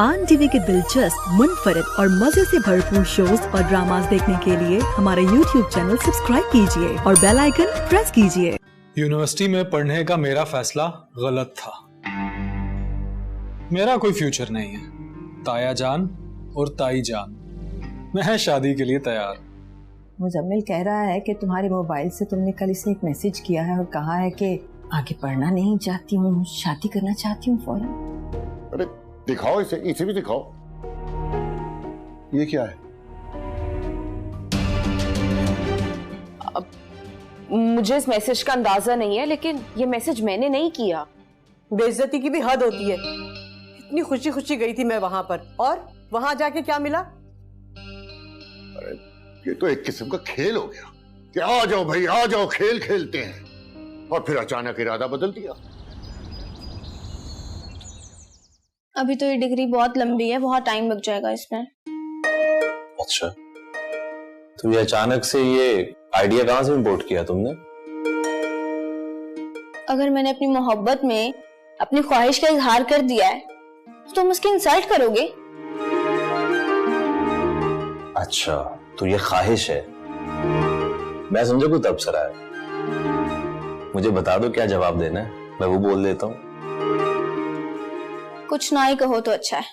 आन टीवी के दिलचस्प, मुनफरिद और मजे से भरपूर शोज और ड्रामास देखने के लिए हमारे YouTube चैनल सब्सक्राइब कीजिए और बेल आइकन प्रेस कीजिए। यूनिवर्सिटी में पढ़ने का मेरा फैसला गलत था। मेरा कोई फ्यूचर नहीं है। ताया जान और ताई जान, मैं शादी के लिए तैयार। मुजम्मिल कह रहा है कि तुम्हारे मोबाइल से तुमने कल इसे एक मैसेज किया है और कहा है कि आगे पढ़ना नहीं चाहती हूँ, शादी करना चाहती हूँ फौरन। अरे दिखाओ इसे भी दिखाओ। ये क्या है? अब मुझे इस मैसेज का अंदाजा नहीं है, लेकिन ये मैसेज मैंने नहीं किया। बेइज्जती की भी हद होती है। इतनी खुशी खुशी गई थी मैं वहां पर, और वहां जाके क्या मिला? अरे ये तो एक किस्म का खेल हो गया कि आ जाओ भाई आ जाओ, खेल खेलते हैं, और फिर अचानक इरादा बदल दिया। अभी तो ये डिग्री बहुत लंबी है, बहुत टाइम लग जाएगा इसमें। अच्छा, तो ये अचानक से ये आइडिया कहां से इंपोर्ट किया तुमने? अगर मैंने अपनी मोहब्बत में अपनी ख्वाहिश का इजहार कर दिया है तो तुम उसकी इंसल्ट करोगे? अच्छा, तो ये ख्वाहिश है। मैं समझा कोई तबसरा है। मुझे बता दो क्या जवाब देना है, मैं वो बोल देता हूँ। कुछ ना ही कहो तो अच्छा है।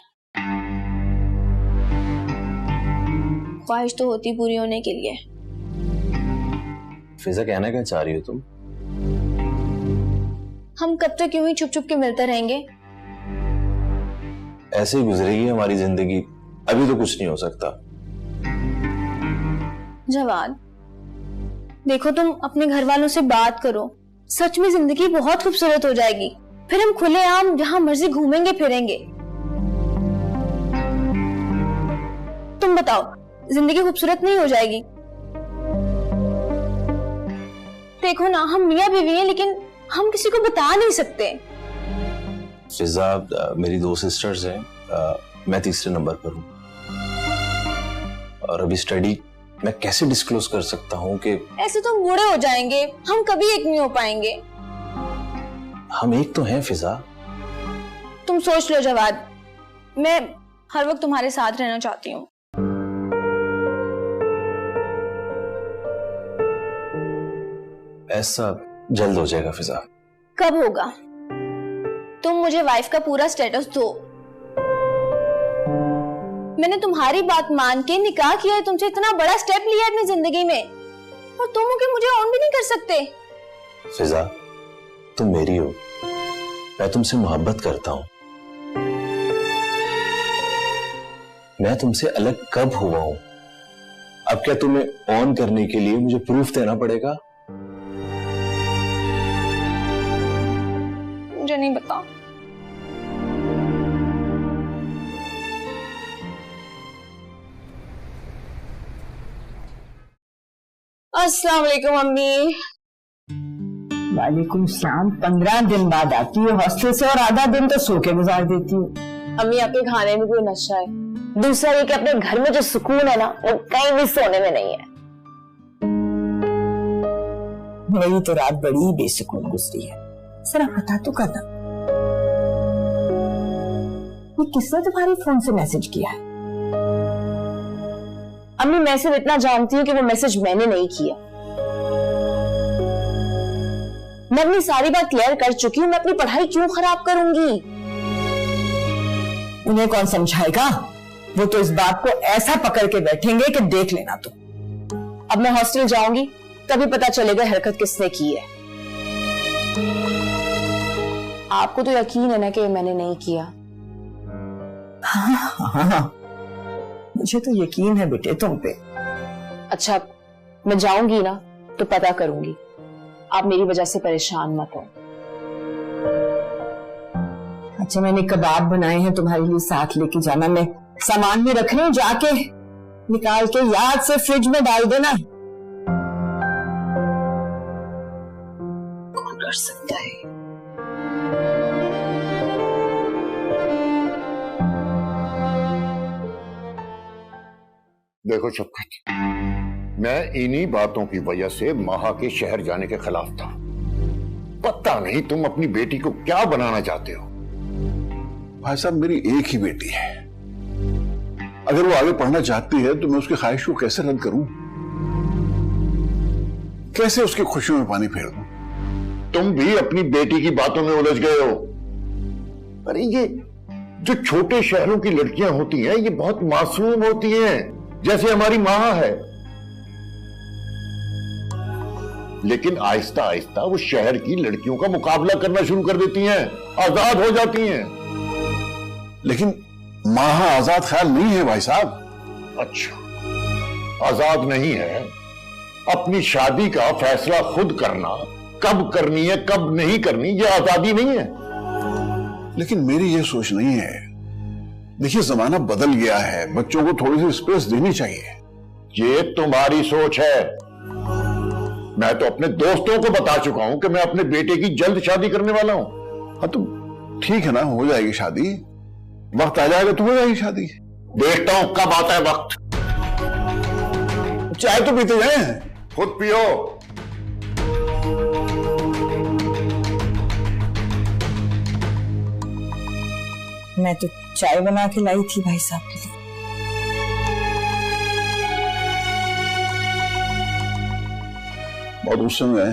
ख्वाहिश तो होती पूरी होने के लिए। फिजा, कहना क्या चाह रही हो तुम? हम कब तक यूं ही छुप छुप के मिलते रहेंगे? ऐसे ही गुजरेगी हमारी जिंदगी, अभी तो कुछ नहीं हो सकता। जवाद, देखो तुम अपने घर वालों से बात करो, सच में जिंदगी बहुत खूबसूरत हो जाएगी। फिर हम खुलेआम जहां मर्जी घूमेंगे फिरेंगे। तुम बताओ, जिंदगी खूबसूरत नहीं हो जाएगी? देखो ना, हम मियां बीवी हैं, लेकिन हम किसी को बता नहीं सकते। फिजा, मेरी 2 सिस्टर्स हैं, मैं तीसरे नंबर पर हूँ, और अभी स्टडी मैं कैसे डिस्क्लोज कर सकता हूँ कि ऐसे तुम बूढ़े हो जाएंगे, हम कभी एक नहीं हो पाएंगे। हम एक तो हैं फिजा। तुम सोच लो जवाद, मैं हर वक्त तुम्हारे साथ रहना चाहती हूँ। ऐसा जल्द हो जाएगा फिजा। कब होगा? तुम मुझे वाइफ का पूरा स्टेटस दो। मैंने तुम्हारी बात मान के निकाह किया है तुमसे, इतना बड़ा स्टेप लिया है अपनी जिंदगी में, और तुम होके मुझे ऑन भी नहीं कर सकते। फिजा, तुम मेरी हो, मैं तुमसे मोहब्बत करता हूं। मैं तुमसे अलग कब हुआ हूं? अब क्या तुम्हें ऑन करने के लिए मुझे प्रूफ देना पड़ेगा? मुझे नहीं पता। अस्सलाम वालेकुम अम्मी। वालेकुम सलाम। 15 दिन बाद आती हो हॉस्टल से, और आधा दिन तो सो के गुजार देती हो। अम्मी, आपके खाने में कोई नशा है। दूसरा ये कि अपने घर में जो सुकून है ना, वो कहीं भी सोने में नहीं है। मेरी तो रात बड़ी बेसुकून गुजरी है। जरा पता तो करना, ये किसने तुम्हारे फोन से मैसेज किया है? अम्मी, मैं सिर्फ इतना जानती हूँ कि वो मैसेज मैंने नहीं किया। मैं अपनी सारी बात क्लियर कर चुकी हूँ, मैं अपनी पढ़ाई क्यों खराब करूंगी? उन्हें कौन समझाएगा? वो तो इस बात को ऐसा पकड़ के बैठेंगे कि देख लेना तुम। अब मैं हॉस्टल जाऊंगी, तभी पता चलेगा हरकत किसने की है। आपको तो यकीन है ना कि मैंने नहीं किया? हाँ, मुझे तो यकीन है बेटे तुम पे। अच्छा, मैं जाऊंगी ना तो पता करूंगी। आप मेरी वजह से परेशान मत हो। अच्छा, मैंने कबाब बनाए हैं तुम्हारे लिए, साथ लेके जाना। मैं सामान भी रख रही हूँ, जाके निकाल के याद से फ्रिज में डाल देना। कौन कर सकता है? देखो शफकत, मैं इन्हीं बातों की वजह से महा के शहर जाने के खिलाफ था। पता नहीं तुम अपनी बेटी को क्या बनाना चाहते हो। भाई साहब, मेरी एक ही बेटी है। अगर वो आगे पढ़ना चाहती है तो मैं उसकी ख्वाहिश को कैसे रद्द करूं? कैसे उसकी खुशियों में पानी फेर दूं? तुम भी अपनी बेटी की बातों में उलझ गए हो। अरे ये जो छोटे शहरों की लड़कियां होती हैं ये बहुत मासूम होती हैं, जैसे हमारी माँ है। लेकिन आहिस्ता आहिस्ता वो शहर की लड़कियों का मुकाबला करना शुरू कर देती हैं, आजाद हो जाती हैं। लेकिन माँ आजाद ख्याल नहीं है भाई साहब। अच्छा, आजाद नहीं है। अपनी शादी का फैसला खुद करना, कब करनी है कब नहीं करनी, ये आजादी नहीं है। लेकिन मेरी ये सोच नहीं है। देखिए, जमाना बदल गया है, बच्चों को थोड़ी सी स्पेस देनी चाहिए। ये तुम्हारी सोच है। मैं तो अपने दोस्तों को बता चुका हूं कि मैं अपने बेटे की जल्द शादी करने वाला हूं। हाँ तो ठीक है ना, हो जाएगी शादी। वक्त आ जाएगा तो हो जाएगी शादी। देखता हूं कब आता है वक्त। चाय तो पीते जाए। खुद पियो। मैं तो चाय बना के लाई थी भाई साहब के लिए। बहुत गुस्से में है।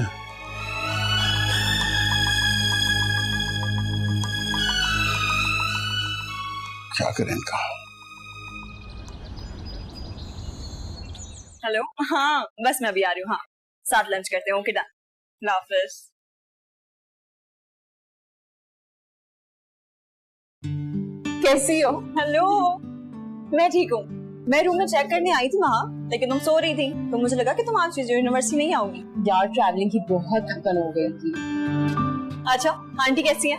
क्या करें इनका? हेलो, हाँ बस मैं अभी आ रही हूँ। हाँ, साथ लंच करते हैं। ओके डन, अल्लाह हाफिज। कैसी हो? हेलो, मैं ठीक हूँ। मैं रूम में चेक करने आई थी वहाँ, लेकिन तुम सो रही थी तो मुझे लगा कि तुम आज यूनिवर्सिटी नहीं आओगी। यार ट्रैवलिंग की बहुत थकन हो गई थी। अच्छा, आंटी कैसी है?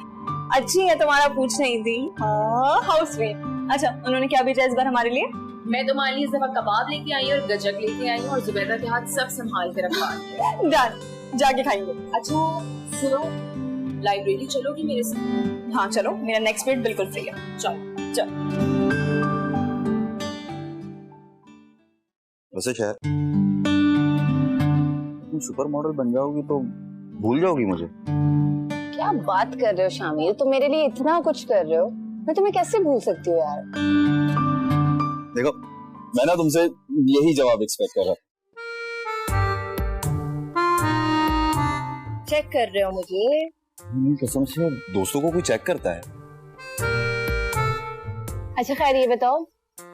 अच्छी है, तुम्हारा पूछ रही थी। हाँ, हाउ स्वीट। अच्छा, उन्होंने क्या भेजा इस बार हमारे लिए? मैं तुम्हारे लिए इस दफा कबाब लेके आई और गजक लेके आई और जुबैदा के हाथ सब संभाल के रखवा दिया। डन, जाके खाएंगे। अच्छा सुनो, लाइब्रेरी चलोगी मेरे साथ? हाँ चलो, मेरा नेक्स्ट पीरियड बिल्कुल फ्री है। चलो चलो। वैसे खैर, तुम सुपर मॉडल बन जाओगी तो भूल जाओगी मुझे। क्या बात कर रहे हो शामिल, तुम मेरे लिए इतना कुछ कर रहे हो, मैं तुम्हें कैसे भूल सकती हूँ यार। देखो, मैं ना तुमसे यही जवाब एक्सपेक्ट कर रहा। चेक कर रहे हो मुझे? कसम से दोस्तों को कोई चेक करता है? अच्छा खैर ये बताओ,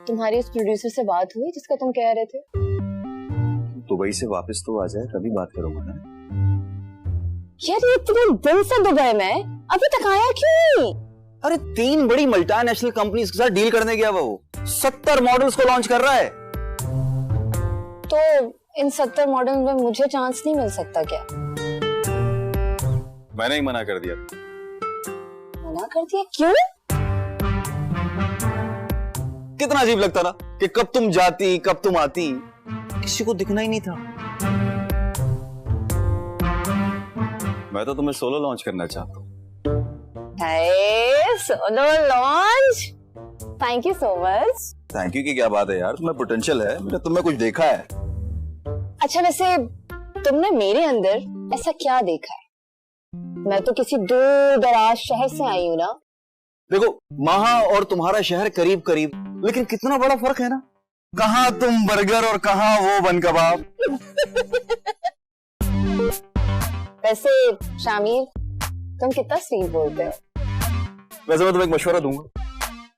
तुम्हारी उस प्रोड्यूसर से बात हुई जिसका तुम कह रहे थे? दुबई से वापस तो आ जाए तभी बात करूंगा ना। यार ये इतने दिन से दुबई में, अभी तक आया क्यों नहीं? अरे 3 बड़ी मल्टीनेशनल कंपनीज के साथ डील करने गया वो 70 मॉडल्स को लॉन्च कर रहा है। तो इन 70 मॉडल में मुझे चांस नहीं मिल सकता क्या? मैंने ही मना कर दिया। मना कर दिया? क्यों? कितना अजीब लगता ना कि कब तुम जाती कब तुम आती, किसी को दिखना ही नहीं था। मैं तो तुम्हें सोलो लॉन्च करना चाहता हूँ। Solo launch? Thank you so much. Thank you की क्या बात है यार, तुम्हें पोटेंशियल है, मैंने तुम्हें कुछ देखा है। अच्छा वैसे तुमने मेरे अंदर ऐसा क्या देखा है? मैं तो किसी दूर दराज शहर से आई हूँ ना। देखो, वहां और तुम्हारा शहर करीब करीब, लेकिन कितना बड़ा फर्क है ना। कहाँ तुम बर्गर और कहाँ वो बन कबाब। वैसे शामिर, तुम कितना स्वीट बोलते हो। वैसे मैं तुम्हें एक मशवरा दूंगा,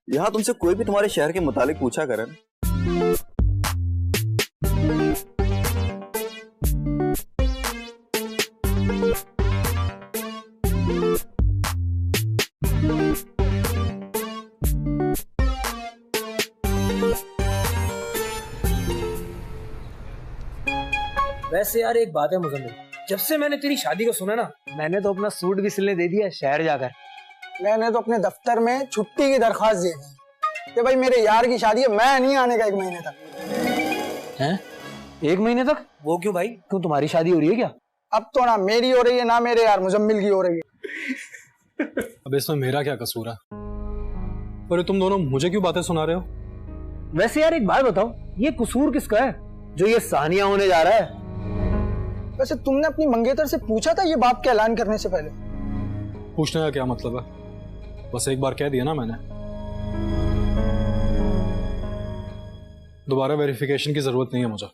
यहाँ तुमसे कोई भी तुम्हारे शहर के मुतालिक पूछा करे ना, वैसे यार एक बात है मुजम्मिल, जब से मैंने तेरी शादी को सुना ना, मैंने तो अपना सूट भी सिलने दे दिया शहर जाकर। मैंने तो अपने दफ्तर में छुट्टी की दरख्वास्त दी थी कि भाई मेरे यार की शादी है, मैं नहीं आने का 1 महीने तक। हैं? 1 महीने तक? वो क्यों भाई, क्यों तुम्हारी शादी हो रही है क्या? अब तो ना मेरी हो रही है ना मेरे यार मुजम्मिल की हो रही है। अब इसमें मेरा क्या कसूर है? पर तुम दोनों मुझे क्यों बातें सुना रहे हो? वैसे यार एक बात बताओ, ये कसूर किसका है जो ये सानिया होने जा रहा है? वैसे तुमने अपनी मंगेतर से पूछा था ये बाप के ऐलान करने से पहले? पूछने का क्या मतलब है? बस एक बार कह दिया ना मैंने, दोबारा वेरिफिकेशन की जरूरत नहीं है मुझे।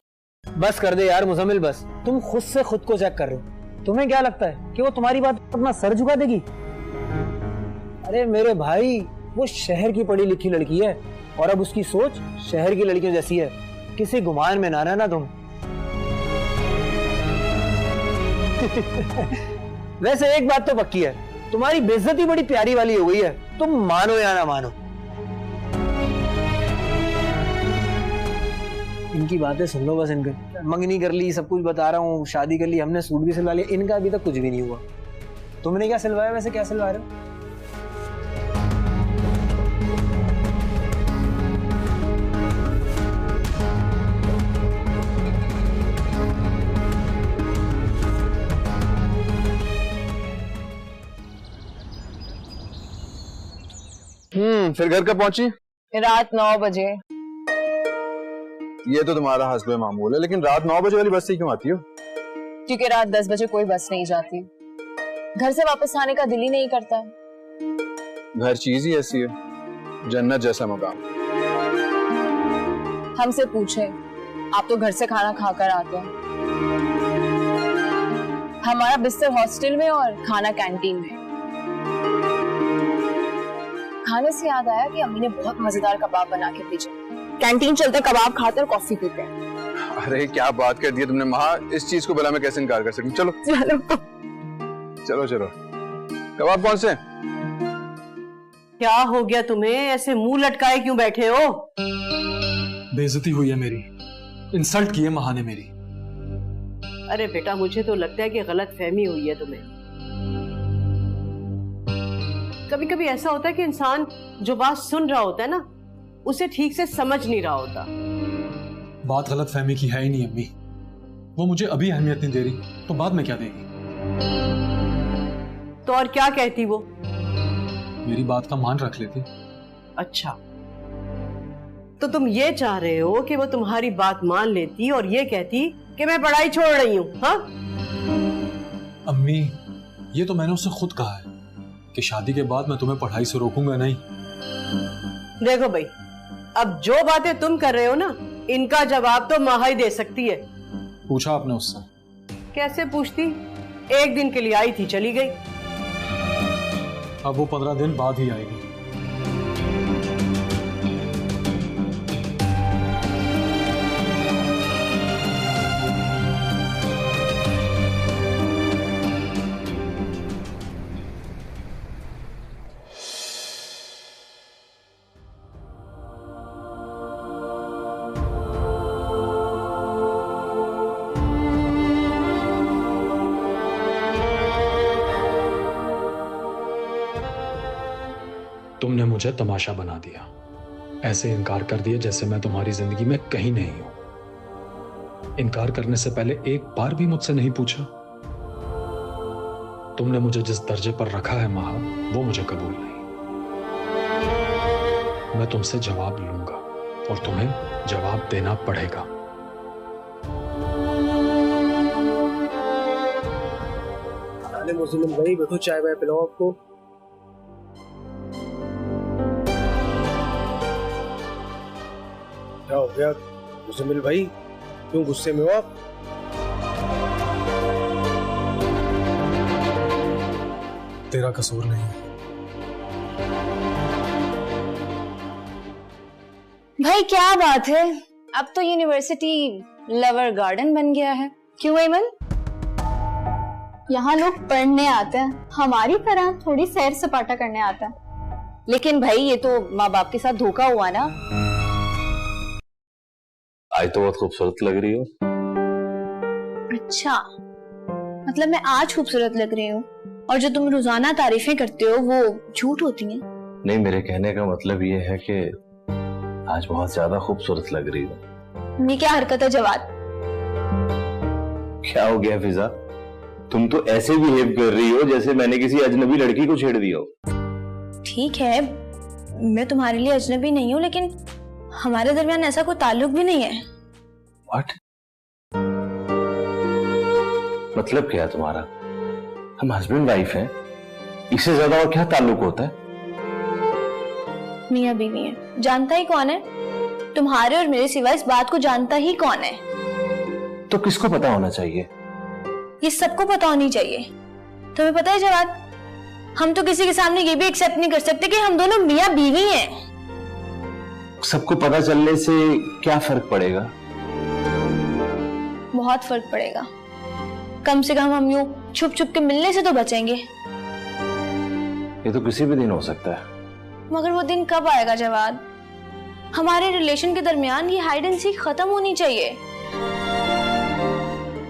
बस कर दे यार मुजम्मिल, बस तुम खुद से खुद को चेक कर रहे हो। तुम्हें क्या लगता है कि वो तुम्हारी बात अपना सर झुका देगी? अरे मेरे भाई, वो शहर की पढ़ी लिखी लड़की है और अब उसकी सोच शहर की लड़कियों जैसी है। किसी गुमान में ना रहना तुम। वैसे एक बात तो पक्की है, तुम्हारी बेइज्जती बड़ी प्यारी वाली हो गई है, तुम मानो या ना मानो। इनकी बातें सुन लो बस। इनके मंगनी कर ली, सब कुछ बता रहा हूँ, शादी कर ली, हमने सूट भी सिलवा लिया, इनका अभी तक कुछ भी नहीं हुआ। तुमने क्या सिलवाया वैसे? क्या सिलवा रहे हो? फिर घर कब पहुंची? रात 9 बजे। ये तो तुम्हारा हस्बे मामूल है, लेकिन रात 9 बजे वाली बस से क्यों आती हो? क्योंकि रात 10 बजे कोई बस नहीं जाती, घर से वापस आने का दिल ही नहीं करता। घर चीज ही ऐसी है, जन्नत जैसा मकाम। हमसे पूछे, आप तो घर से खाना खाकर आते हैं। हमारा बिस्तर हॉस्टल में और खाना कैंटीन में। खाने से याद आया कि अम्मी ने बहुत मजेदार कबाब बना के भेजे। कैंटीन चलते कबाब खाते और कॉफी पीते हैं। अरे क्या बात कर दी तुमने माँ, इस चीज को भला मैं कैसे इनकार कर सकूं? चलो चलो चलो चलो। कबाब कौन से? क्या हो गया तुम्हें, ऐसे मुंह लटकाए क्यों बैठे हो? बेइज्जती हुई है मेरी, इंसल्ट की है महा ने मेरी। अरे बेटा, मुझे तो लगता है कि गलत फहमी हुई है तुम्हें। कभी कभी ऐसा होता है कि इंसान जो बात सुन रहा होता है ना, उसे ठीक से समझ नहीं रहा होता। बात गलत फहमी की है ही नहीं अम्मी, वो मुझे अभी अहमियत नहीं दे रही तो बाद में क्या देगी? तो और क्या कहती वो? मेरी बात का मान रख लेती। अच्छा, तो तुम ये चाह रहे हो कि वो तुम्हारी बात मान लेती और ये कहती कि मैं पढ़ाई छोड़ रही हूँ? हाँ अम्मी, ये तो मैंने उससे खुद कहा है कि शादी के बाद मैं तुम्हें पढ़ाई से रोकूंगा नहीं। देखो भाई, अब जो बातें तुम कर रहे हो ना, इनका जवाब तो माँ ही दे सकती है। पूछा आपने उससे? कैसे पूछती, एक दिन के लिए आई थी, चली गई। अब वो 15 दिन बाद ही आएगी। तुमने मुझे तमाशा बना दिया, ऐसे इनकार कर दिया जैसे मैं तुम्हारी जिंदगी में कहीं नहीं हूं। इनकार करने से पहले एक बार भी मुझसे नहीं पूछा। तुमने मुझे जिस दर्जे पर रखा है महा, वो मुझे कबूल नहीं। मैं तुमसे जवाब लूंगा और तुम्हें जवाब देना पड़ेगा। अरे मुजम्मिल भाई, बैठो, चाय वाय पिलाओ आपको। क्या हो गया मुजम्मिल भाई, क्यों गुस्से में हो आप? तेरा कसूर नहीं है। भाई क्या बात है, अब तो यूनिवर्सिटी लवर गार्डन बन गया है। क्यों ऐमन? यहाँ लोग पढ़ने आते हैं, हमारी तरह थोड़ी सैर सपाटा करने आता है। लेकिन भाई ये तो माँ बाप के साथ धोखा हुआ ना। आज तो बहुत खूबसूरत लग रही हो। अच्छा, मतलब मैं आज खूबसूरत लग रही हूँ और जो तुम रोजाना तारीफें करते हो वो झूठ होती हैं? नहीं, मेरे कहने का मतलब ये है कि आज बहुत ज्यादा खूबसूरत लग रही हो। ये क्या हरकत है जवाद? क्या हो गया फिजा, तुम तो ऐसे बिहेव कर रही हो जैसे मैंने किसी अजनबी लड़की को छेड़ दिया हो। ठीक है, मैं तुम्हारे लिए अजनबी नहीं हूँ, लेकिन हमारे दरमियान ऐसा कोई ताल्लुक भी नहीं है। What? मतलब क्या है तुम्हारा? हम हस्बैंड वाइफ हैं, इससे ज्यादा और क्या ताल्लुक होता है? मियां बीवी हैं। जानता ही कौन है? तुम्हारे और मेरे सिवा इस बात को जानता ही कौन है? तो किसको पता होना चाहिए? ये सबको पता होनी चाहिए। तुम्हें पता है जवाब, हम तो किसी के सामने ये भी एक्सेप्ट नहीं कर सकते कि हम दोनों मियां बीवी हैं। सबको पता चलने से क्या फर्क पड़ेगा? बहुत फर्क पड़ेगा। कम से कम हम यूं छुप छुप के मिलने से तो बचेंगे। ये तो किसी भी दिन हो सकता है। मगर वो दिन कब आएगा जवाद? हमारे रिलेशन के दरमियान ये हाइड एंड सीक खत्म होनी चाहिए।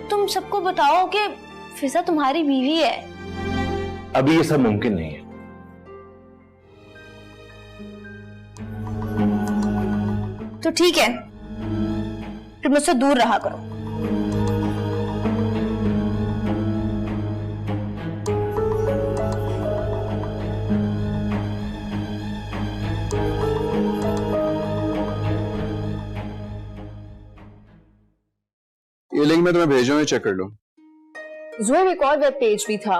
तुम सबको बताओ कि फिजा तुम्हारी बीवी है। अभी ये सब मुमकिन नहीं है। तो ठीक है, तुम मुझसे दूर रहा करो। ये लिंक मैं तुम्हें भेज रहा हूँ, चेक कर लो। ज़ोहैब एक और वेब पेज भी था।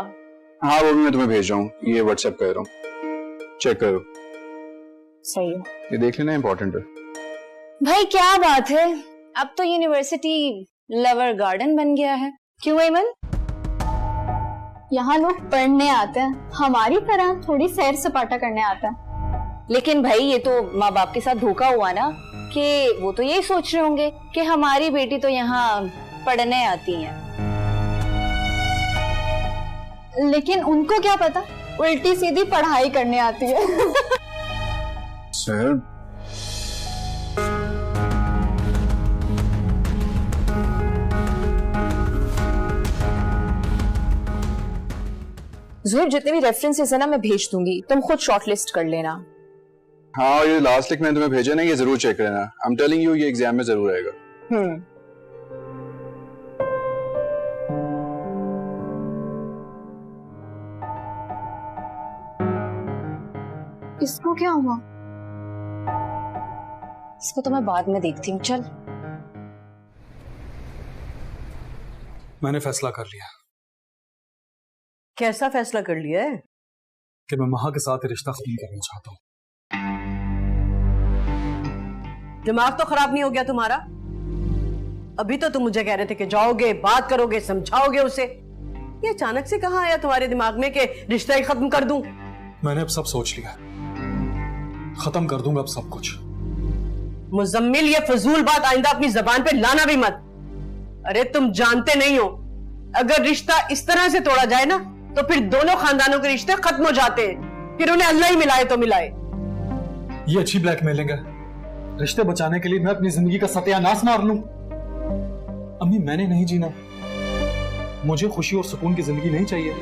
हाँ वो भी मैं तुम्हें भेज रहा हूँ, ये व्हाट्सएप कर रहा हूँ, चेक करो। सही है, ये देख लेना, इंपॉर्टेंट है। भाई क्या बात है, अब तो यूनिवर्सिटी लवर गार्डन बन गया है। क्यों एमन? यहाँ लोग पढ़ने आते हैं, हमारी तरह थोड़ी सैर सपाटा करने आता है। लेकिन भाई ये तो माँ बाप के साथ धोखा हुआ ना, कि वो तो यही सोच रहे होंगे कि हमारी बेटी तो यहाँ पढ़ने आती है। लेकिन उनको क्या पता, उल्टी सीधी पढ़ाई करने आती है। सर ज़ोहैब जितने भी रेफरेंसेस है ना मैं भेज दूंगी, तुम खुद शॉर्टलिस्ट कर लेना। हाँ, ये लास्ट लिंक मैंने तुम्हें भेजा ना, ये जरूर चेक करना। आई एम टेलिंग यू, ये एग्जाम में जरूर आएगा। इसको क्या हुआ? इसको तो मैं बाद में देखती हूँ। चल, मैंने फैसला कर लिया। कैसा फैसला कर लिया है? कि मैं महा के साथ रिश्ता खत्म करना चाहता हूँ। दिमाग तो खराब नहीं हो गया तुम्हारा? अभी तो तुम मुझे कह रहे थे कि जाओगे, बात करोगे, समझाओगे उसे। ये अचानक से कहाँ आया तुम्हारे दिमाग में कि रिश्ता ही खत्म कर दूं? मैंने अब सब सोच लिया, खत्म कर दूंगा अब सब कुछ। मुजम्मिल, ये फजूल बात आइंदा अपनी जबान पे लाना भी मत। अरे तुम जानते नहीं हो, अगर रिश्ता इस तरह से तोड़ा जाए ना तो फिर दोनों खानदानों के रिश्ते खत्म हो जाते हैं। फिर उन्हें अल्लाह ही मिलाए तो मिलाए। ये अच्छी ब्लैकमेलिंग है। रिश्ते बचाने के लिए मैं अपनी जिंदगी का सत्यानाश मार लूं? अम्मी, मैंने नहीं जीना। मुझे खुशी और सुकून की जिंदगी नहीं चाहिए।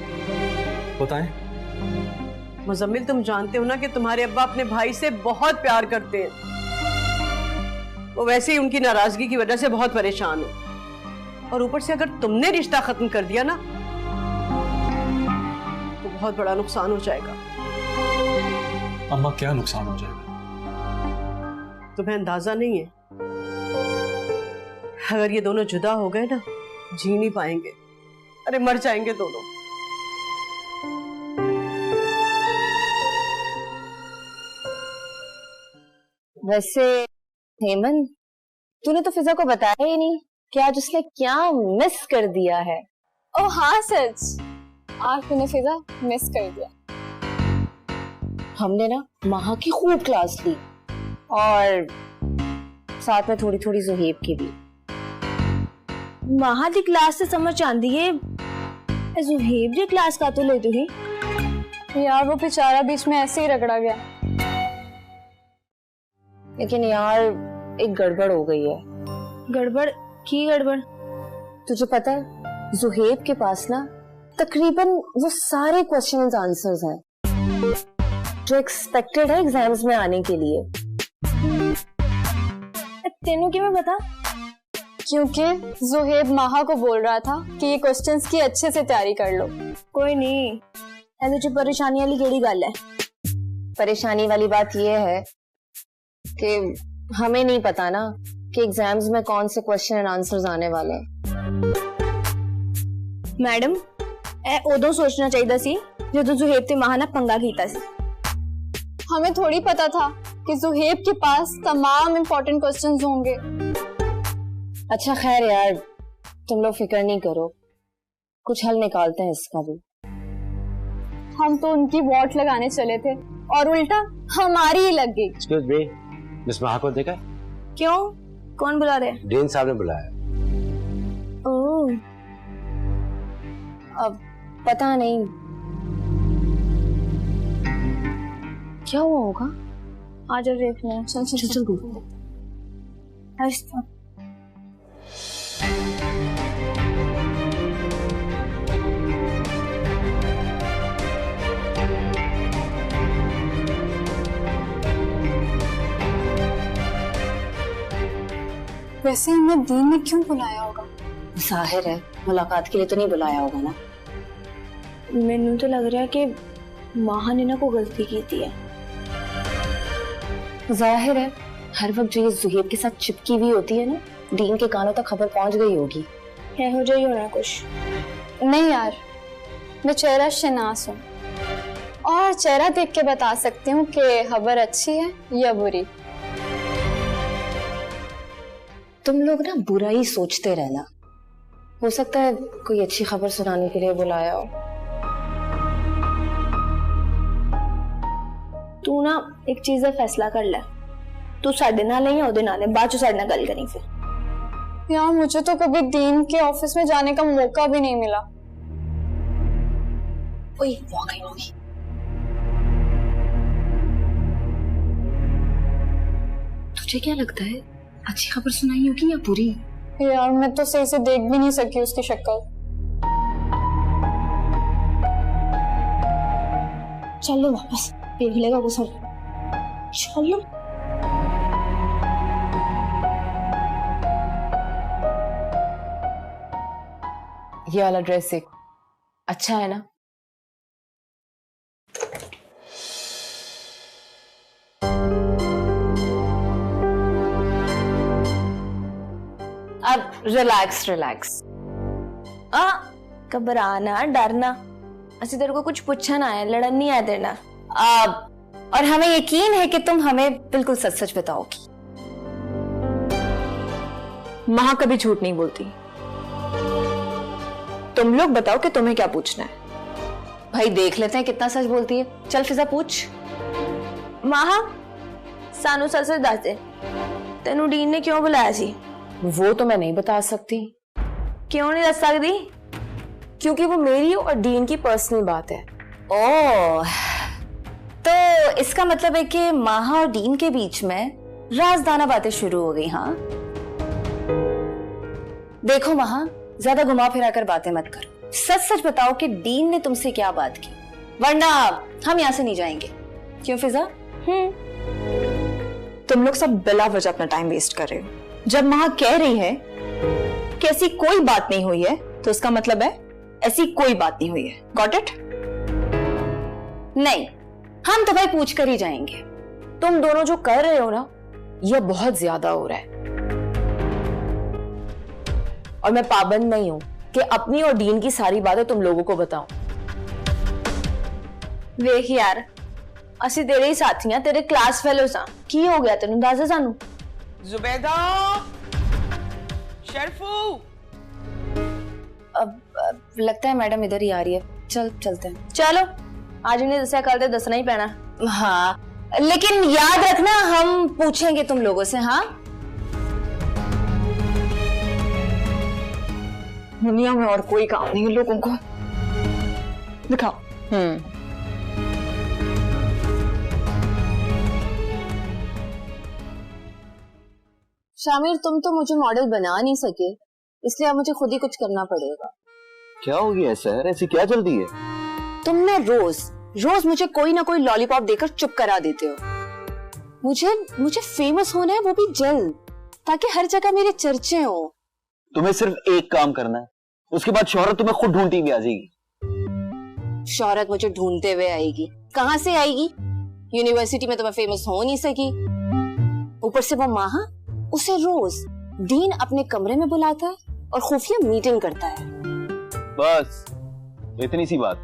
बताएं। मुजम्मिल, तुम जानते हो ना कि तुम्हारे अब्बा अपने भाई से बहुत प्यार करते हैं। वो वैसे ही उनकी नाराजगी की वजह से बहुत परेशान है, और ऊपर से अगर तुमने रिश्ता खत्म कर दिया ना तो बहुत बड़ा नुकसान हो जाएगा। अम्मा, क्या नुकसान हो जाएगा? तुम्हें अंदाजा नहीं है, अगर ये दोनों जुदा हो गए ना, जी नहीं पाएंगे। अरे मर जाएंगे दोनों। वैसे हेमंत, तूने तो फिजा को बताया ही नहीं कि आज उसने क्या मिस कर दिया है। ओह हाँ सच, आज तूने फिजा मिस कर दिया। हमने ना महा की खूब क्लास ली, और साथ में थोड़ी थोड़ी ज़ोहैब की भी। महा दी क्लास से समझ आंदी है, ज़ोहैब दी क्लास का तो ले तू ही। यार वो बेचारा बीच में ऐसे ही रगड़ा गया। लेकिन यार एक गड़बड़ हो गई है। गड़बड़ की गड़बड़? तुझे पता है ज़ोहैब के पास ना तकरीबन वो सारे क्वेश्चन एंड आंसर्स हैं जो एक्सपेक्टेड है एग्जाम्स में आने के लिए। तेनू क्यों बता? क्योंकि ज़ोहैब महा को बोल रहा था कि ये क्वेश्चंस की अच्छे से तैयारी कर लो। कोई नहीं, ऐसे परेशानी वाली केड़ी गल है? परेशानी वाली बात ये है कि हमें नहीं पता ना कि एग्जाम्स में कौन से क्वेश्चन एंड आंसर्स आने वाले हैं। मैडम, ए उदों सोचना चाहिए सी जदों ज़ोहैब ते महा ना पंगा कीता सी। हमें थोड़ी पता था कि जुहेब के पास तमाम इम्पोर्टेंट क्वेश्चंस होंगे। अच्छा खैर यार, तुम लोग फिक्र नहीं करो, कुछ हल निकालते हैं इसका भी। हम तो उनकी वॉट लगाने चले थे और उल्टा हमारी ही लग गई। एक्सक्यूज मी, मिस महा को देखा? क्यों, कौन बुला रहे? डीन साहब ने बुलाया। ओह, अब पता नहीं क्या हुआ होगा। आज देखना है। चल चल चल ऐसा। वैसे हमें दीन ने क्यों बुलाया होगा? जाहिर है मुलाकात के लिए तो नहीं बुलाया होगा ना। मैनू तो लग रहा है कि माहा ने ना को गलती की थी है। जाहिर है हर वक्त जो ये जुहेब के साथ चिपकी हुई होती है ना, डीन के कानों तक खबर पहुंच गई होगी। है हो जाए होना कुछ। नहीं यार, मैं चेहरा शनास हूँ और चेहरा देख के बता सकती हूँ कि खबर अच्छी है या बुरी। तुम लोग ना बुरा ही सोचते रहना, हो सकता है कोई अच्छी खबर सुनाने के लिए बुलाया हो। तू ना एक चीज का फैसला कर ले, तू साडे नाल नहीं ओदे नाल बाद साडे नाल गल करी फिर। यार मुझे तो कभी दीन के ऑफिस में जाने का मौका भी नहीं मिला। ओए वो गई। तुझे क्या लगता है अच्छी खबर सुनाई होगी या बुरी? यार मैं तो सही से देख भी नहीं सकी उसकी शक्ल। चलो वापस देख लेगा वो सब। चलो ये वाला ड्रेस देख, अच्छा है ना? अब रिलैक्स रिलैक्स। घबराना डरना, असि तेरे को कुछ पूछना है, लड़न नहीं है तेरे और हमें यकीन है कि तुम हमें बिल्कुल सच सच बताओगी। महा कभी झूठ नहीं बोलती। तुम लोग बताओ कि तुम्हें क्या पूछना है। भाई देख लेते हैं कितना सच बोलती है। चल फिजा पूछ। महा सानू सच सच दस दे, तेनू डीन ने क्यों बुलाया सी? वो तो मैं नहीं बता सकती। क्यों नहीं दस सकती? क्योंकि वो मेरी और डीन की पर्सनल बात है। ओह, तो इसका मतलब है कि माहा और डीन के बीच में राजदाना बातें शुरू हो गई। हाँ देखो महा, ज्यादा घुमा फिरा कर बातें मत करो, सच सच बताओ कि डीन ने तुमसे क्या बात की, वरना हम यहाँ से नहीं जाएंगे। क्यों फिजा? तुम लोग सब बिला वजह अपना टाइम वेस्ट कर रहे हो। जब महा कह रही है कि ऐसी कोई बात नहीं हुई है तो इसका मतलब है ऐसी कोई बात नहीं हुई है। Got it? नहीं, हम तो भाई पूछ कर ही जाएंगे। तुम दोनों जो कर रहे हो ना, यह बहुत ज्यादा हो रहा है और मैं पाबंद नहीं हूं कि अपनी और डीन की सारी बातें तुम लोगों को बताऊं। वेख यार, असि तेरे ही साथी हैं, तेरे क्लास फेलोज हां। की हो गया तेनू दस सानू? जुबैदा, शर्फू। अब लगता है मैडम इधर ही आ रही है। चलते हैं। चलो, आज इन्हें दसिया कल तो दसना ही पैना। हाँ, लेकिन याद रखना हम पूछेंगे तुम लोगों से। हाँ, दुनिया में और कोई काम नहीं है लोगों को। दिखाओ। शामिर, तुम तो मुझे मॉडल बना नहीं सके, इसलिए अब मुझे खुद ही कुछ करना पड़ेगा। क्या हो गया सर, ऐसी क्या जल्दी है? तुम ना रोज मुझे कोई ना कोई लॉलीपॉप देकर चुप करा देते हो। मुझे फेमस होना है, वो भी जल्द, ताकि हर जगह मेरे चर्चे हो। तुम्हें सिर्फ एक काम करना है, उसके बाद शोहरत तुम्हें खुद ढूंढती भी आ जाएगी। शोहरत मुझे ढूंढते हुए आएगी? कहां से आएगी? यूनिवर्सिटी में तो मैं फेमस हो नहीं सकी। ऊपर से वो माहा, उसे रोज डीन अपने कमरे में बुलाता है और खुफिया मीटिंग करता है। बस इतनी सी बात।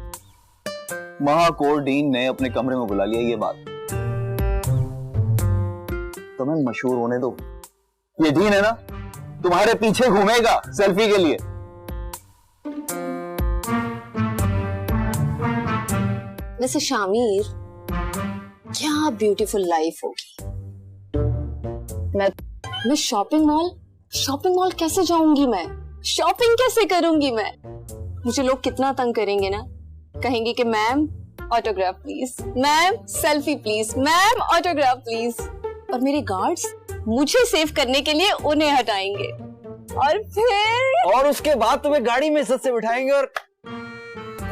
महा को डीन ने अपने कमरे में बुला लिया, ये बात। तुम्हें मशहूर होने दो। ये डीन है ना, तुम्हारे पीछे घूमेगा सेल्फी के लिए। वैसे शामिर, क्या ब्यूटीफुल लाइफ होगी। मैं शॉपिंग मॉल कैसे जाऊंगी, मैं शॉपिंग कैसे करूंगी मैं? मुझे लोग कितना तंग करेंगे ना, कहेंगे कि ma'am autograph please, ma'am selfie please, ma'am autograph please. और मेरे गार्ड्स मुझे सेव करने के लिए उन्हें हटाएंगे और उसके बाद तुम्हें गाड़ी में इज्जत से बिठाएंगे और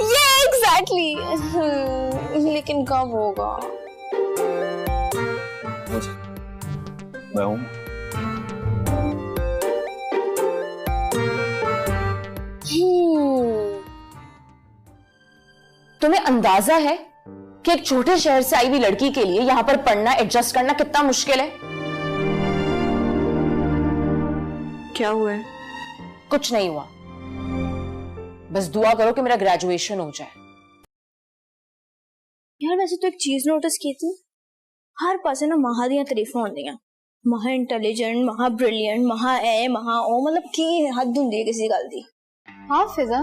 ये एग्जैक्टली लेकिन कब होगा? मैं हूं। तुम्हें अंदाजा है कि एक छोटे शहर से आई हुई लड़की के लिए यहां पर पढ़ना, एडजस्ट करना कितना मुश्किल है? क्या हुआ है? कुछ नहीं हुआ, बस दुआ करो कि मेरा ग्रेजुएशन हो जाए। यार वैसे तो एक चीज नोटिस की थी, हर पासे ना महा दियां तारीफां होंदियां, महा इंटेलिजेंट, महा ब्रिलियंट, महा ए महा ओ, मतलब की हद हुंदी है किसी गल दी। हाँ फिजा,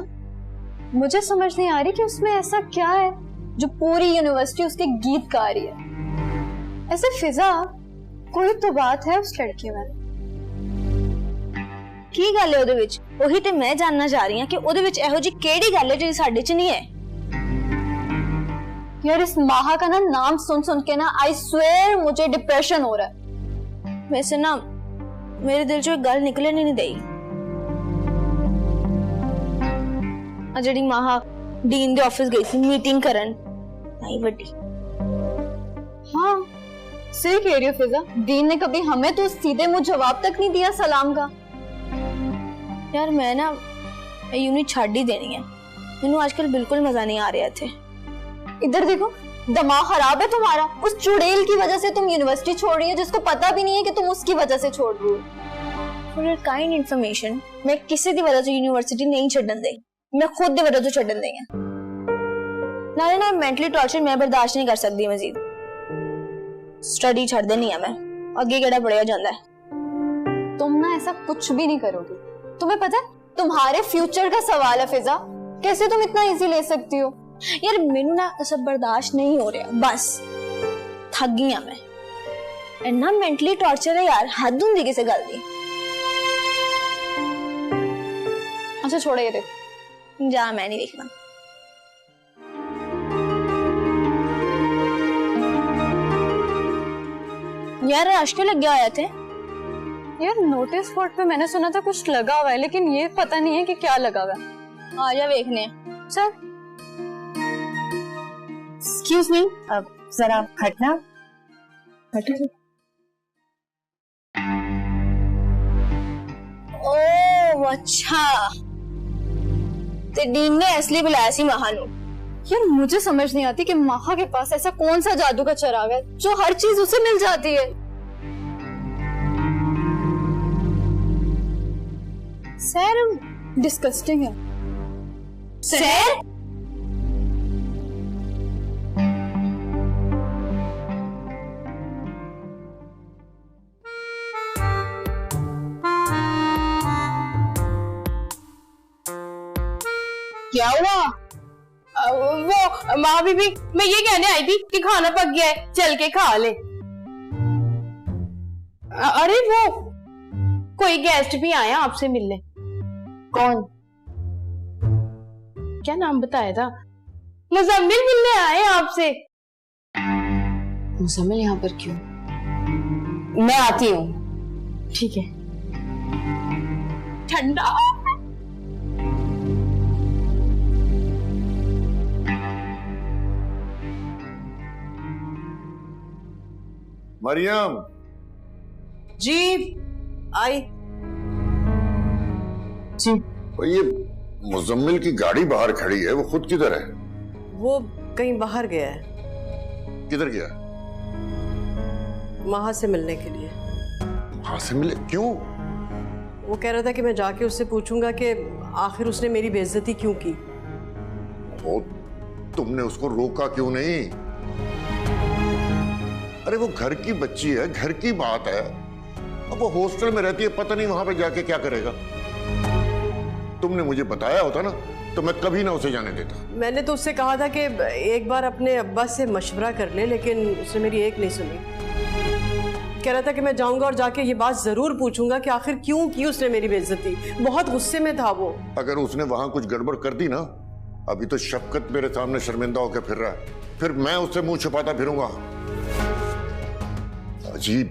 मुझे समझ नहीं आ रही कि उसमें ऐसा क्या है जो पूरी यूनिवर्सिटी उसके गीत गा रही है। ऐसे फिजा, कोई तो बात है उस लड़की में। की गल है ओदे विच? ओही ते मैं जानना चाह रही हां कि ओदे विच एहो जी केड़ी गल है जो साडे च नहीं है। यार इस माहा का ना नाम सुन सुन के ना आई स्वेयर मुझे डिप्रेशन हो रहा है। वैसे ना मेरे दिल चो एक गल निकले नहीं दई, जड़ी माहा डीन दे ऑफिस गई थी मीटिंग करन, नहीं बड़ी। हाँ सही कह रही हो फिजा, डीन ने कभी हमें तो सीधे मुंह जवाब तक नहीं दिया सलाम का। यार मैं ना यूनिट छाड़ ही देनी है, मैनू आजकल बिल्कुल मजा नहीं आ रहा थे। इधर देखो, दिमाग खराब है तुम्हारा। उस चुड़ैल की वजह से तुम यूनिवर्सिटी छोड़ रही हो जिसको पता भी नहीं है कि तुम उसकी वजह से छोड़ रही हो। फॉर योर काइंड इन्फॉर्मेशन, मैं किसी दी वजह से यूनिवर्सिटी नहीं छड्डन दे, मैं खुद दी वजह से छड्डन दी है। नाले ना मेंटली टॉर्चर मैं बर्दाश्त नहीं कर सकती मजीद। स्टडी छड़ देनी है मैं, आगे केड़ा पढ़िया जांदा है। तुम ना ऐसा कुछ भी नहीं करोगी, तुम्हें पता है तुम्हारे फ्यूचर का सवाल है फिजा, कैसे तुम इतना इजी ले सकती हो? यार मेनू ना सब बर्दाश्त नहीं हो रहा, बस थक गई मैं। इन्ना मेंटली टॉर्चर है यार, हद हुंदी किसी गल दी। अच्छा छोड़ो ये देखो, जा मैं नहीं देखना। यार आज क्यों लग गया आया थे? यार नोटिस बोर्ड पे मैंने सुना था कुछ लगा हुआ है, लेकिन ये पता नहीं है कि क्या लगा हुआ है। आजा देखने। सर एक्सक्यूज मी, अब जरा हटना। हटो। ओह अच्छा, ते डीन ने असली बुलाया सी महा नू। यार मुझे समझ नहीं आती कि महा के पास ऐसा कौन सा जादू का चिराग है जो हर चीज उसे मिल जाती है। सर डिस्गस्टिंग है। सर क्या हुआ? वो माँ बीबी, मैं ये कहने आई थी कि खाना पक गया है, चल के खा ले। अरे वो कोई गेस्ट भी आया आपसे मिलने। कौन? क्या नाम बताया था? मुजम्मिल मिलने आए आपसे। मुजम्मिल यहाँ पर क्यों? मैं आती हूँ। ठीक है। ठंडा मरियम। जी आई। जी। ये मुजम्मिल की गाड़ी बाहर खड़ी है, वो खुद किधर है? वो कहीं बाहर गया है। किधर गया? महा से मिलने के लिए। महा से मिले? क्यों? वो कह रहा था कि मैं जाके उससे पूछूंगा कि आखिर उसने मेरी बेइज्जती क्यों की। वो तुमने उसको रोका क्यों नहीं? अरे वो घर की बच्ची है, घर की बात है। अब वो हॉस्टल में रहती है, पता नहीं वहां पे जाके क्या करेगा। तुमने मुझे बताया होता ना तो मैं कभी ना उसे जाने देता। मैंने तो उससे कहा था कि एक बार अपने अब्बा से मशवरा कर ले, लेकिन उसने मेरी एक नहीं सुनी। कह रहा था कि मैं जाऊंगा और जाके ये बात जरूर पूछूंगा कि आखिर क्यों की उसने मेरी बेइज्जती। बहुत गुस्से में था वो। अगर उसने वहां कुछ गड़बड़ कर दी ना, अभी तो शफकत मेरे सामने शर्मिंदा होकर फिर रहा है, फिर मैं उससे मुंह छुपाता फिरूंगा। अजीब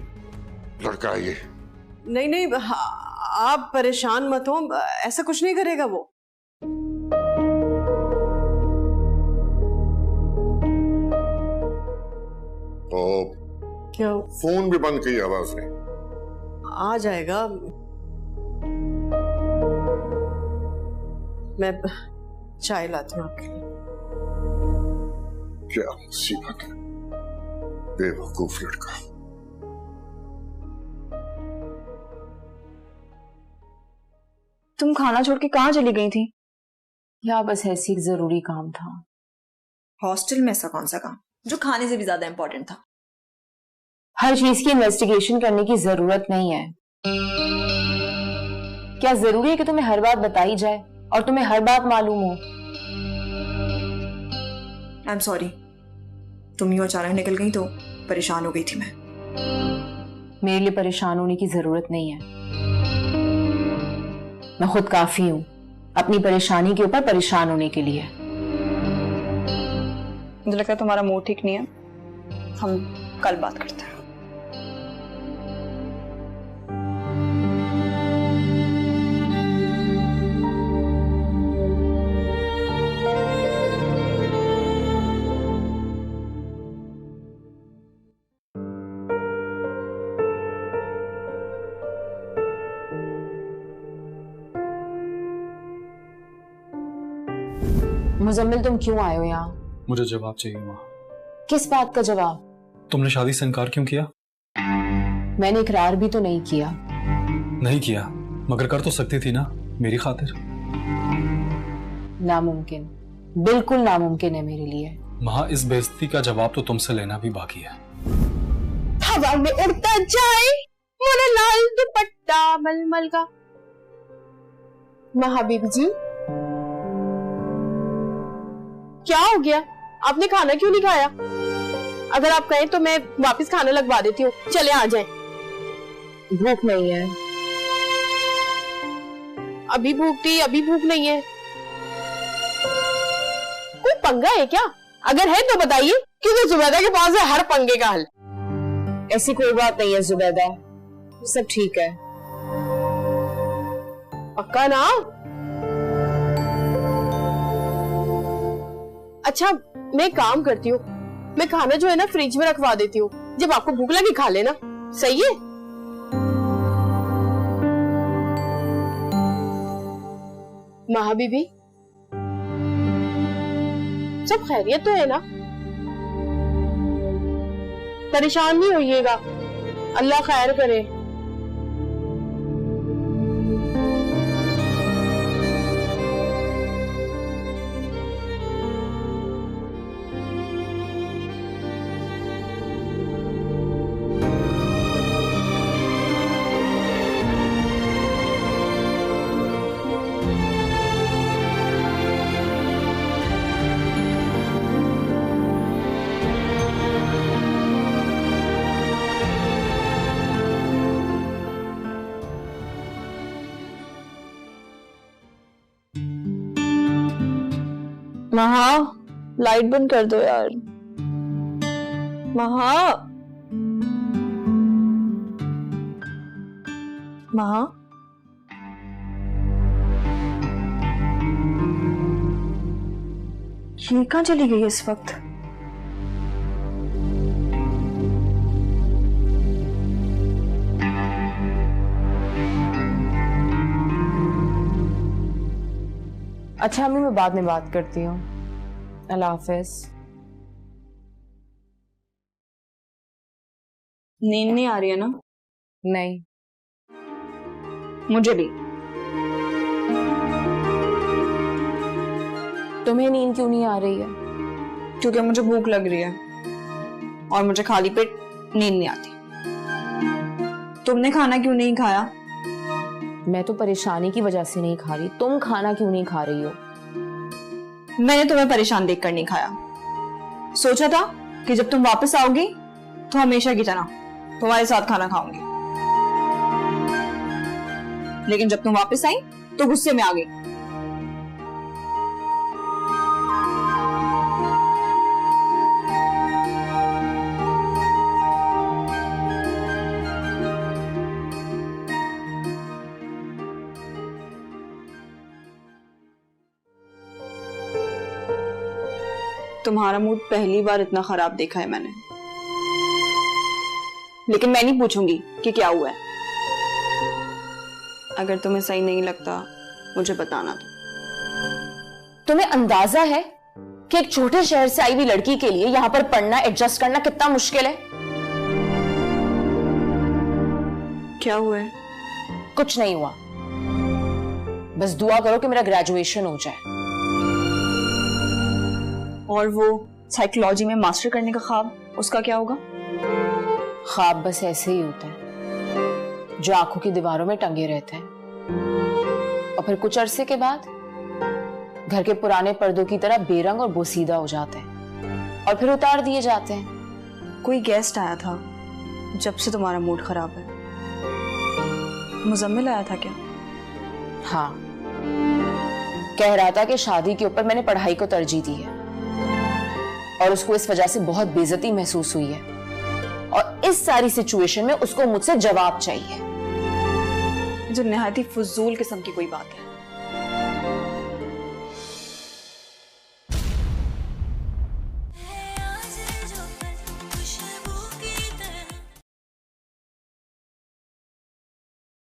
लड़का है ये। नहीं नहीं, आप परेशान मत हो, ऐसा कुछ नहीं करेगा वो। तो क्या फोन भी बंद किया हुआ उसने? आ जाएगा। मैं चाय लाती हूँ आपके लिए। क्या मुसीबत है, बेवकूफ लड़का। तुम खाना छोड़ के कहाँ चली गई थी? या बस ऐसी एक जरूरी काम था। हॉस्टल में ऐसा कौन सा काम जो खाने से भी ज्यादा इंपॉर्टेंट था? हर चीज की इन्वेस्टिगेशन करने की जरूरत नहीं है। क्या जरूरी है कि तुम्हें हर बात बताई जाए और तुम्हें हर बात मालूम हो? आई एम सॉरी, तुम यूं अचानक निकल गई तो परेशान हो गई थी मैं। मेरे लिए परेशान होने की जरूरत नहीं है। मैं खुद काफी हूं अपनी परेशानी के ऊपर परेशान होने के लिए। मुझे लगता है तुम्हारा मूड ठीक नहीं है, हम कल बात करते हैं। मुजम्मिल, तुम क्यों आए हो यहाँ? मुझे जवाब चाहिए माँ। किस बात का जवाब? तुमने शादी से इनकार क्यों किया? मैंने इकरार भी तो नहीं किया। नहीं किया, मगर कर तो सकती थी ना मेरी खातिर। नामुमकिन, बिल्कुल नामुमकिन है मेरे लिए। माँ, इस बेइज्जती का जवाब तो तुमसे लेना भी बाकी है। हवा में उड़ता जाए मोरा लाल दुपट्टा मलमल का। माँ हबीब जी, क्या हो गया? आपने खाना क्यों नहीं खाया? अगर आप कहें तो मैं वापस खाना लगवा देती हूँ। चले आ जाएं। भूख नहीं है। अभी भूख थी, अभी भूख नहीं है। कोई पंगा है क्या? अगर है तो बताइए, क्योंकि जुबैदा के पास है हर पंगे का हल। ऐसी कोई बात नहीं है जुबैदा, सब ठीक है। पक्का ना? अच्छा, मैं काम करती हूँ, मैं खाना जो है ना फ्रिज में रखवा देती हूँ, जब आपको भूख लगी खा लेना। सही है? माँ बीबी, सब खैरियत तो है ना? परेशान नहीं होइएगा, अल्लाह खैर करे। महा, लाइट बंद कर दो यार। महा, महा, ये कहाँ चली गई इस वक्त? अच्छा अम्मी, मैं बाद में बात करती हूँ। अल्लाह हाफिज। नींद नहीं आ रही है ना? नहीं। मुझे भी। तुम्हें नींद क्यों नहीं आ रही है? क्योंकि मुझे भूख लग रही है और मुझे खाली पेट नींद नहीं आती। तुमने खाना क्यों नहीं खाया? मैं तो परेशानी की वजह से नहीं खा रही, तुम खाना क्यों नहीं खा रही हो? मैंने तुम्हें परेशान देखकर नहीं खाया। सोचा था कि जब तुम वापस आओगी तो हमेशा की तरह तुम्हारे साथ खाना खाऊंगी, लेकिन जब तुम वापस आई तो गुस्से में आ गई। तुम्हारा मूड पहली बार इतना खराब देखा है मैंने, लेकिन मैं नहीं पूछूंगी कि क्या हुआ है। अगर तुम्हें सही नहीं लगता मुझे बताना। तुम्हें अंदाजा है कि एक छोटे शहर से आई हुई लड़की के लिए यहां पर पढ़ना, एडजस्ट करना कितना मुश्किल है? क्या हुआ है? कुछ नहीं हुआ, बस दुआ करो कि मेरा ग्रेजुएशन हो जाए। और वो साइकोलॉजी में मास्टर करने का ख्वाब, उसका क्या होगा? ख्वाब बस ऐसे ही होते हैं जो आंखों की दीवारों में टंगे रहते हैं और फिर कुछ अरसे के बाद घर के पुराने पर्दों की तरह बेरंग और बोसीदा हो जाते हैं और फिर उतार दिए जाते हैं। कोई गेस्ट आया था जब से तुम्हारा मूड खराब है? मुजम्मिल आया था क्या? हाँ, कह रहा था कि शादी के ऊपर मैंने पढ़ाई को तरजीह दी है और उसको इस वजह से बहुत बेइज्जती महसूस हुई है और इस सारी सिचुएशन में उसको मुझसे जवाब चाहिए। जो निहायती फजूल किस्म की कोई बात है।